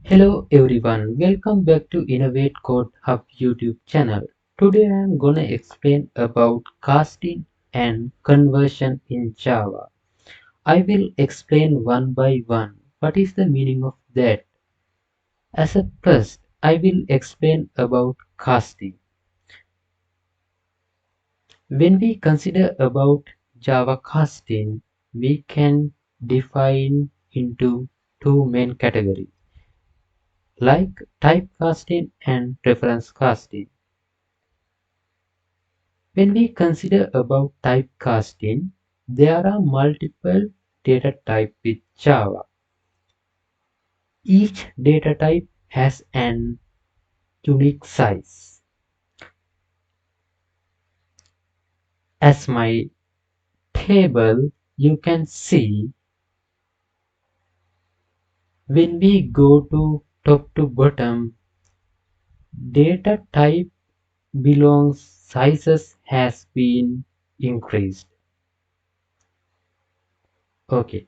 Hello everyone, welcome back to InnovateCode Hub YouTube channel. Today I am gonna explain about casting and conversion in Java. I will explain one by one what is the meaning of that. As a first, I will explain about casting. When we consider about Java casting, we can define into two main categories like typecasting and reference casting. When we consider about typecasting, there are multiple data types with Java. Each data type has an unique size. As my table, you can see when we go to top to bottom, data type belongs sizes has been increased. Okay,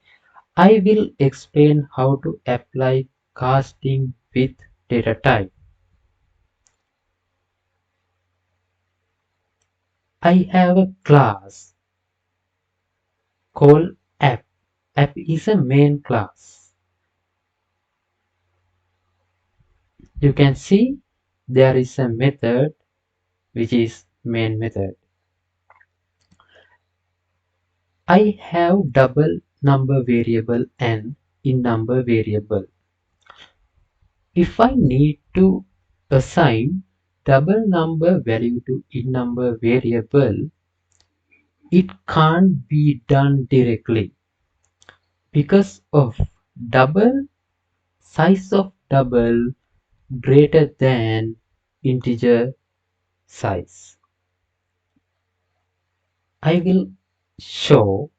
I will explain how to apply casting with data type. I have a class called app. App is a main class. You can see there is a method which is main method. I have double number variable and in number variable. If I need to assign double number value to in number variable, it can't be done directly because of double size of double greater than integer size. I will show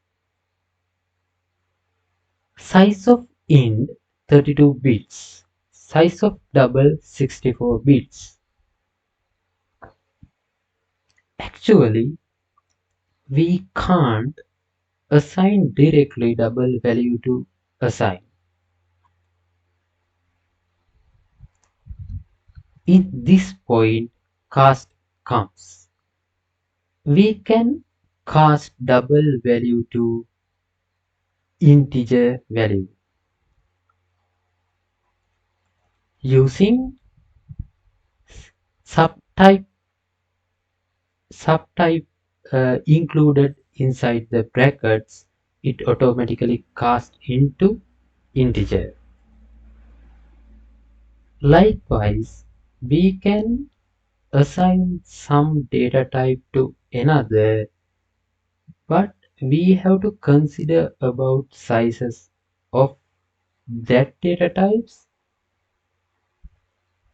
size of int 32 bits, size of double 64 bits. Actually, we can't assign directly double value to assign. In this point, cast comes. We can cast double value to integer value using subtype subtype included inside the brackets. It automatically casts into integer. Likewise, we can assign some data type to another, but we have to consider about sizes of that data types.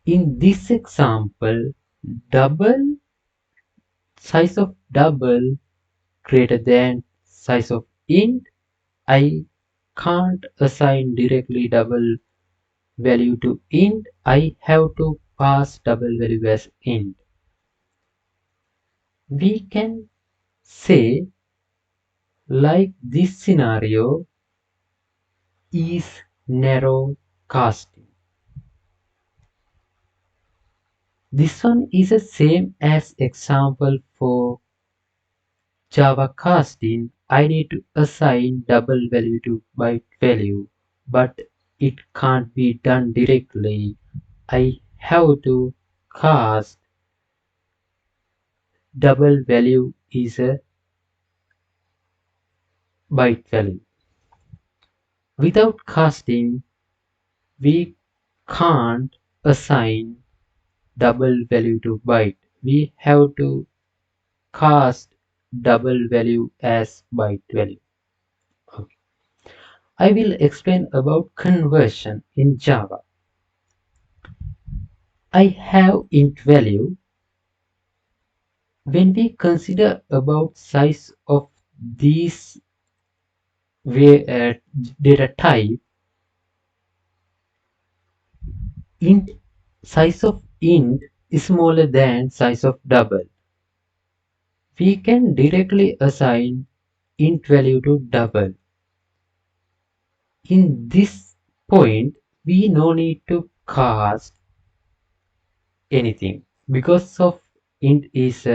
In this example, double size of double greater than size of int. I can't assign directly double value to int. I have to pass double value as int. We can say like this scenario is narrow casting. This one is the same as example for Java casting. I need to assign double value to byte value, but it can't be done directly. I have to cast double value is a byte value. Without casting, we can't assign double value to byte. We have to cast double value as byte value. Okay. I will explain about conversion in Java. I have int value. When we consider about size of these data type, int size of int is smaller than size of double. We can directly assign int value to double. In this point, we no need to cast anything because of int is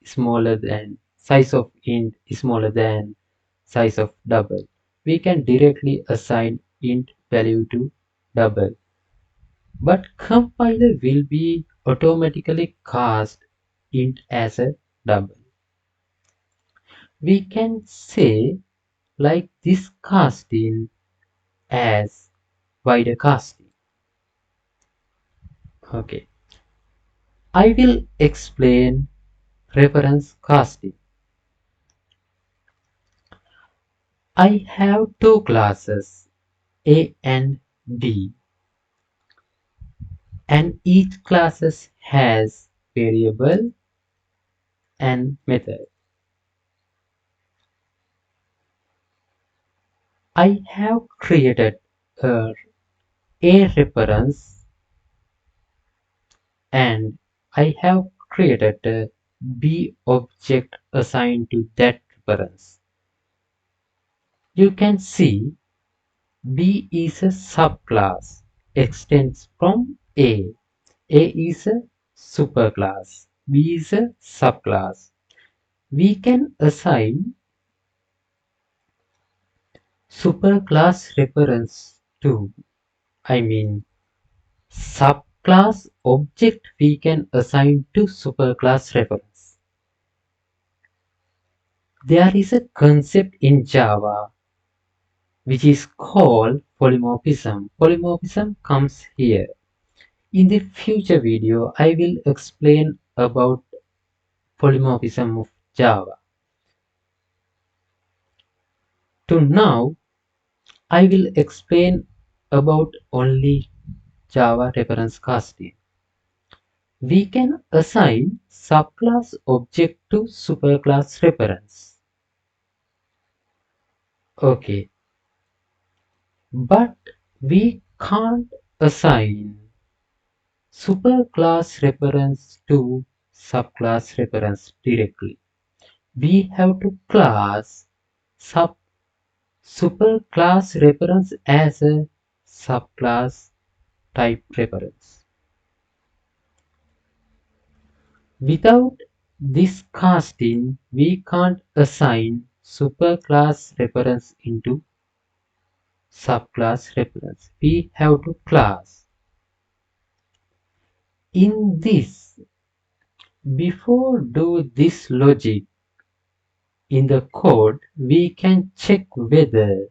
smaller than size of int is smaller than size of double. We can directly assign int value to double, but compiler will be automatically cast int as a double. We can say like this casting as wider casting. Okay, I will explain reference casting. I have two classes A and B, and each classes has variable and method. I have created a reference and I have created a B object assigned to that reference. You can see B is a subclass extends from A. A is a superclass. B is a subclass. We can assign superclass reference to, I mean, subclass object we can assign to superclass reference. There is a concept in Java which is called polymorphism. Polymorphism comes here. In the future video, I will explain about polymorphism of Java. To now, I will explain about only Java reference casting. We can assign subclass object to superclass reference. Okay, but we can't assign superclass reference to subclass reference directly. We have to class superclass reference as a subclass type reference. Without this casting, we can't assign superclass reference into subclass reference. We have to class. In this, before do this logic in the code, we can check whether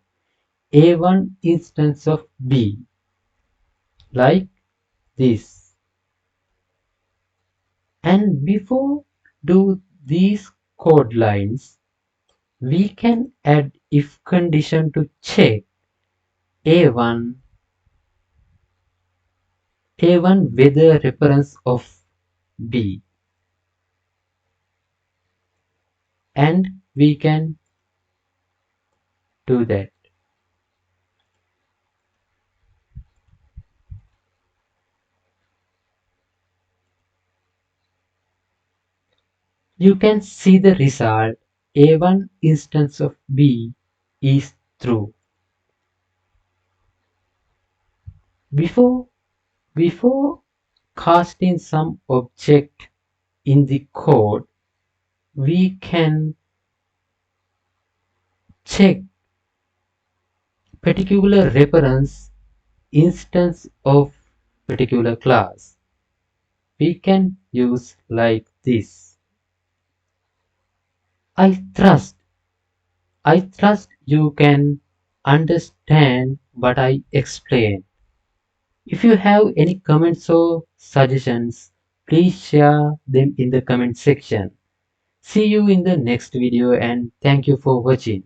A1 instance of B like this. And before do these code lines, we can add if condition to check A1 A1 whether reference of B, and we can do that. You can see the result A1 instance of B is true. Before casting some object in the code, we can check particular reference instance of particular class. We can use like this. I trust you can understand what I explained. If you have any comments or suggestions, please share them in the comment section. See you in the next video and thank you for watching.